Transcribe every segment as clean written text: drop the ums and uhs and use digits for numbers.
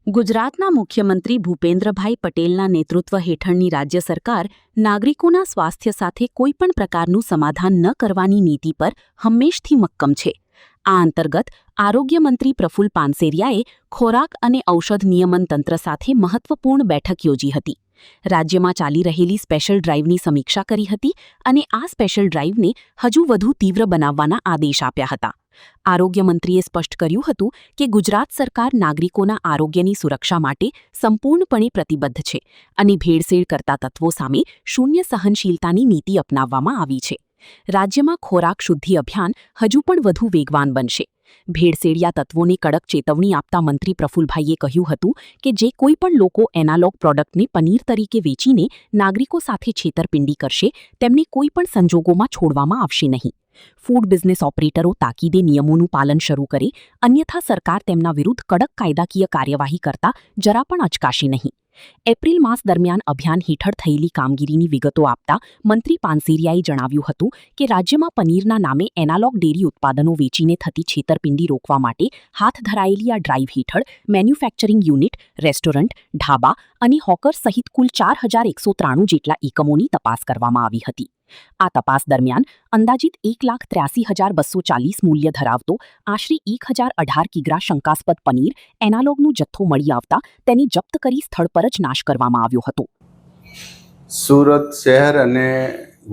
ગુજરાતના મુખ્યમંત્રી ભૂપેન્દ્રભાઈ પટેલના નેતૃત્વ હેઠળની રાજ્ય સરકાર નાગરિકોના સ્વાસ્થ્ય સાથે કોઈપણ પ્રકારનું સમાધાન ન કરવાની નીતિ પર હંમેશથી મક્કમ છે. આ અંતર્ગત આરોગ્ય મંત્રી પ્રફુલ્લ પાનસેરિયાએ ખોરાક અને ઔષધ નિયમન તંત્ર સાથે મહત્વપૂર્ણ બેઠક યોજી હતી. રાજ્યમાં ચાલી રહેલી સ્પેશિયલ ડ્રાઇવની સમીક્ષા કરી હતી અને આ સ્પેશિયલ ડ્રાઇવને હજુ વધુ તીવ્ર બનાવવાના આદેશ આપ્યા હતા. આરોગ્ય મંત્રીએ સ્પષ્ટ કર્યું હતું કે ગુજરાત સરકાર નાગરિકોના આરોગ્યની સુરક્ષા માટે સંપૂર્ણપણે પ્રતિબદ્ધ છે અને ભેળસેળ કરતા તત્વો સામે શૂન્ય સહનશીલતાની નીતિ અપનાવવામાં આવી છે. રાજ્યમાં ખોરાક શુદ્ધિ અભિયાન હજુ પણ વધુ વેગવાન બનશે. ભેળસેળિયા તત્વોને કડક ચેતવણી આપતા મંત્રી પ્રફુલ્લભાઈએ કહ્યું હતું કે જે કોઈપણ લોકો એનાલોગ પ્રોડક્ટને પનીર તરીકે વેચીને નાગરિકો સાથે છેતરપિંડી કરશે તેમને કોઈપણ સંજોગોમાં છોડવામાં આવશે નહીં. ફૂડ બિઝનેસ ઓપરેટરો તાકીદે નિયમોનું પાલન શરૂ કરે, અન્યથા સરકાર તેમના વિરુદ્ધ કડક કાયદાકીય કાર્યવાહી કરતા જરા પણ અચકાશે નહીં. એપ્રિલ માસ દરમિયાન અભિયાન હેઠળ થયેલી કામગીરીની વિગતો આપતા મંત્રી પાનસેરિયાએ જણાવ્યું હતું કે રાજ્યમાં પનીરના નામે એનાલોગ ડેરી ઉત્પાદનો વેચીને થતી છેતરપિંડી રોકવા માટે હાથ ધરાયેલી આ ડ્રાઇવ હેઠળ મેન્યુફેક્ચરિંગ યુનિટ, રેસ્ટોરન્ટ, ઢાબા અને હોકર સહિત કુલ 4193 જેટલા એકમોની તપાસ કરવામાં આવી હતી. આ તપાસ દરમિયાન અંદાજિત 1,83,240 મૂલ્ય ધરાવતો આશરે 1,018 કિગ્રા શંકાસ્પદ પનીર એનાલોગનું જથ્થો મળી આવતા તેને જપ્ત કરી સ્થળ પર જ નાશ કરવામાં આવ્યો હતો. સુરત શહેર અને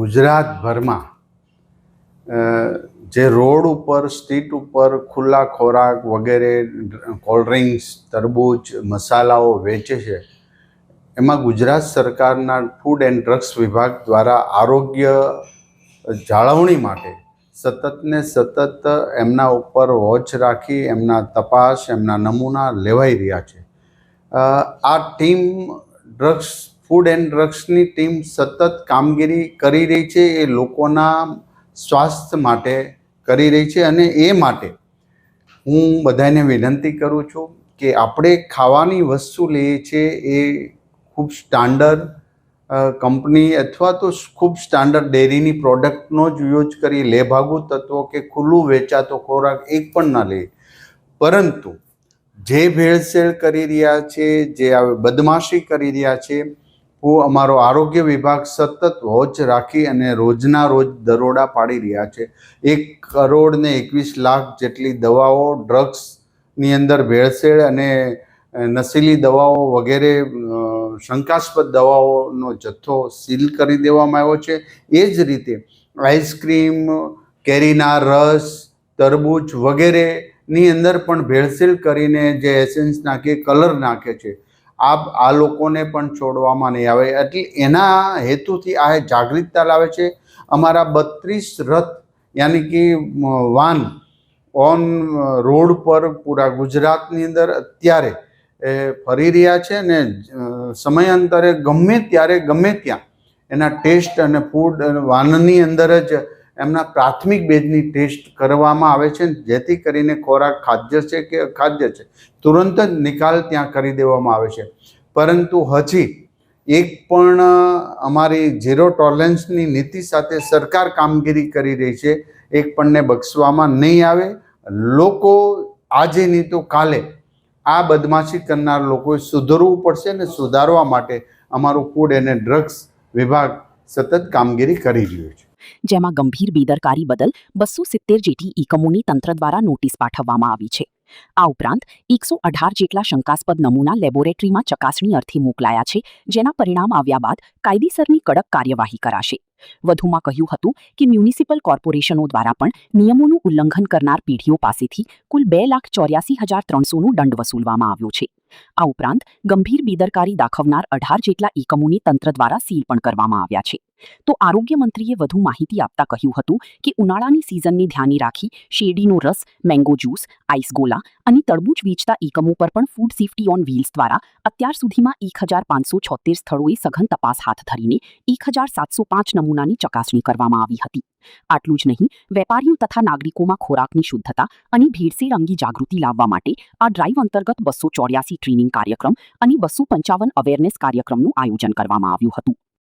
ગુજરાતભરમાં જે રોડ ઉપર, સ્ટ્રીટ ઉપર ખુલ્લા ખોરાક વગેરે, કોલ્ડ ડ્રિંક્સ, તરબૂચ, મસાલાઓ વેચે છે, એમાં ગુજરાત સરકારના ફૂડ એન્ડ ડ્રગ્સ વિભાગ દ્વારા આરોગ્ય જાળવણી માટે સતત એમના ઉપર વોચ રાખી એમના તપાસ, એમના નમૂના લેવાઈ રહ્યા છે. આ ટીમ ફૂડ એન્ડ ડ્રગ્સની ટીમ સતત કામગીરી કરી રહી છે. એ લોકોના સ્વાસ્થ્ય માટે કરી રહી છે અને એ માટે હું બધાને વિનંતી કરું છું કે આપણે ખાવાની વસ્તુ લઈએ છીએ એ ખૂબ સ્ટાન્ડર્ડ કંપની અથવા તો ખૂબ સ્ટાન્ડર્ડ ડેરીની પ્રોડક્ટનો જ યુઝ કરી લેભાગુ તત્વો કે ખુલ્લું વેચાતો ખોરાક એક પણ ના લે. પરંતુ જે ભેળસેળ કરી રહ્યા છે, જે બદમાશી કરી રહ્યા છે, અમારો આરોગ્ય વિભાગ સતત વોચ રાખી અને રોજના રોજ દરોડા પાડી રહ્યા છે. 1,21,00,000 જેટલી દવાઓ, ડ્રગ્સની અંદર ભેળસેળ અને નશીલી દવાઓ વગેરે શંકાસ્પદ દવાઓનો જથ્થો સીલ કરી દેવામાં આવ્યો છે. એ જ રીતે આઈસ્ક્રીમ, કેરીના રસ, તરબૂચ વગેરેની અંદર પણ ભેળસેળ કરીને જે એસેન્સ નાખે, કલર નાખે છે, આ લોકોને પણ છોડવામાં નહીં આવે. એટલે એના હેતુથી આ જાગૃતતા લાવે છે. અમારા 32 રથ યાની કે વાન ઓન રોડ પર પૂરા ગુજરાતની અંદર અત્યારે ફરી રહ્યા છે ને સમયાંતરે ગમે ત્યારે ગમે ત્યાં એના ટેસ્ટ અને ફૂડ વાનની અંદર જ એમના પ્રાથમિક બેઝની ટેસ્ટ કરવામાં આવે છે, જેથી કરીને ખોરાક ખાદ્ય છે કે અખાદ્ય છે તુરંત જ નિકાલ ત્યાં કરી દેવામાં આવે છે. પરંતુ હજી એક પણ અમારી ઝીરો ટોલરન્સની નીતિ સાથે સરકાર કામગીરી કરી રહી છે. એક પણને બક્ષવામાં નહીં આવે. લોકો આજે નહીં તો કાલે આ બદમાશી કરનાર લોકોએ સુધરવું પડશે અને સુધારવા માટે અમારું ફૂડ અને ડ્રગ્સ વિભાગ સતત કામગીરી કરી રહ્યું છે. જેમાં ગંભીર બેદરકારી બદલ 270 જેટલી એકમોની તંત્ર દ્વારા નોટિસ પાઠવવામાં આવી છે. આ ઉપરાંત 118 જેટલા શંકાસ્પદ નમૂના લેબોરેટરીમાં ચકાસણી અર્થે મોકલાયા છે, જેના પરિણામ આવ્યા બાદ કાયદેસરની કડક કાર્યવાહી કરાશે. વધુમાં કહ્યું હતું કે મ્યુનિસિપલ કોર્પોરેશનો દ્વારા પણ નિયમોનું ઉલ્લંઘન કરનાર પેઢીઓ પાસેથી કુલ 2,84,300નો દંડ વસૂલવામાં આવ્યો છે. આ ઉપરાંત ગંભીર બેદરકારી દાખવનાર 18 જેટલા એકમોને તંત્ર દ્વારા સીલ પણ કરવામાં આવ્યા છે. તો આરોગ્ય મંત્રીએ વધુ માહિતી આપતા કહ્યું હતું કે ઉનાળાની સિઝનને ધ્યાને રાખી શેરડીનો રસ, મેંગો જ્યુસ, આઈસ ગોલા અને તરબૂચ વેચતા એકમો પર પણ ફૂડ સેફ્ટી ઓન વ્હીલ્સ દ્વારા અત્યાર સુધીમાં 1,576 સ્થળોએ સઘન તપાસ હાથ ધરીને 1,705 નમૂનાની ચકાસણી કરવામાં આવી હતી. આટલું જ નહીં, વેપારીઓ તથા નાગરિકોમાં ખોરાકની શુદ્ધતા અને ભેળસેળ અંગે જાગૃતિ લાવવા માટે આ ડ્રાઇવ અંતર્ગત 284 ટ્રેનિંગ કાર્યક્રમ અને 255 અવેરનેસ કાર્યક્રમનું આયોજન કરવામાં આવ્યું હતું.